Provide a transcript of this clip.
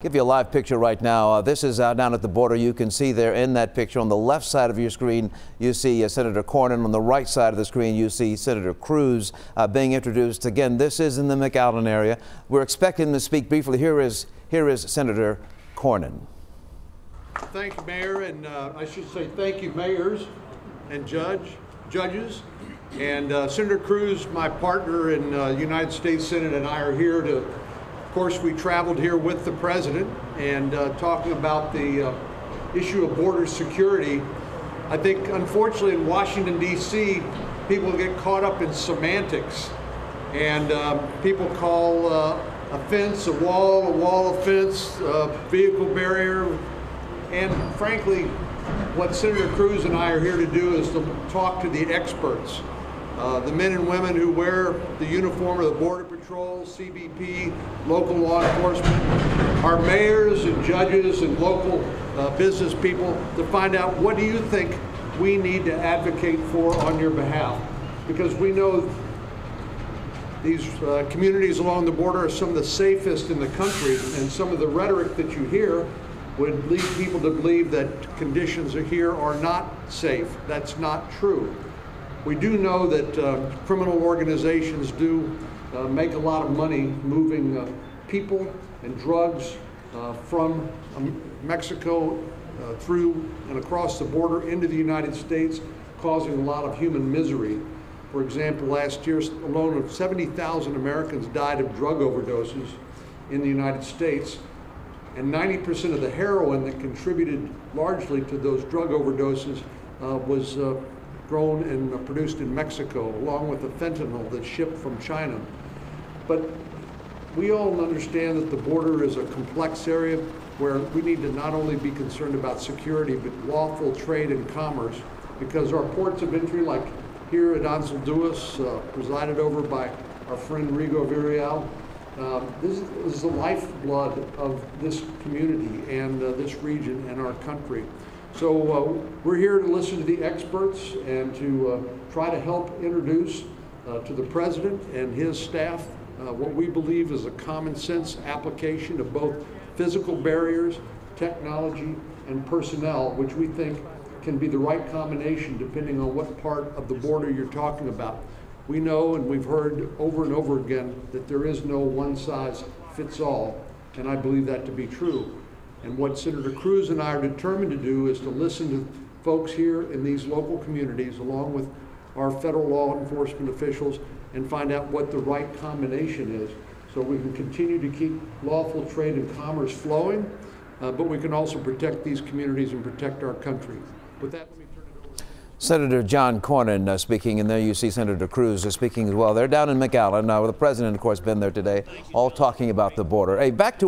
Give you a live picture right now. This is down at the border. You can see there in that picture on the left side of your screen, you see Senator Cornyn. On the right side of the screen, you see Senator Cruz being introduced. Again, this is in the McAllen area. We're expecting him to speak briefly. Here is Senator Cornyn. Thank you, Mayor, and I should say thank you, mayors and judges. And Senator Cruz, my partner in United States Senate, and I are here to. Of course, we traveled here with the president and talking about the issue of border security. I think, unfortunately, in Washington, D.C., people get caught up in semantics. And people call a fence a wall a fence, a vehicle barrier. And frankly, what Senator Cruz and I are here to do is to talk to the experts. The men and women who wear the uniform of the Border Patrol, CBP, local law enforcement, our mayors and judges and local business people, to find out what do you think we need to advocate for on your behalf. Because we know these communities along the border are some of the safest in the country, and some of the rhetoric that you hear would lead people to believe that conditions here are not safe. That's not true. We do know that criminal organizations do make a lot of money moving people and drugs from Mexico through and across the border into the United States, causing a lot of human misery. For example, last year alone, 70,000 Americans died of drug overdoses in the United States, and 90% of the heroin that contributed largely to those drug overdoses was grown and produced in Mexico, along with the fentanyl that's shipped from China. But we all understand that the border is a complex area where we need to not only be concerned about security, but lawful trade and commerce, because our ports of entry, like here at Ansel Duas, presided over by our friend Rigo Virial, this is the lifeblood of this community and this region and our country. So we're here to listen to the experts and to try to help introduce to the president and his staff what we believe is a common sense application of both physical barriers, technology, and personnel, which we think can be the right combination depending on what part of the border you're talking about. We know, and we've heard over and over again, that there is no one size fits all, and I believe that to be true. And what Senator Cruz and I are determined to do is to listen to folks here in these local communities, along with our federal law enforcement officials, and find out what the right combination is, so we can continue to keep lawful trade and commerce flowing, but we can also protect these communities and protect our country. With that, let me turn it over to Senator John Cornyn speaking, and there you see Senator Cruz speaking as well. They're down in McAllen. The president, of course, been there today, all talking about the border. Hey, back to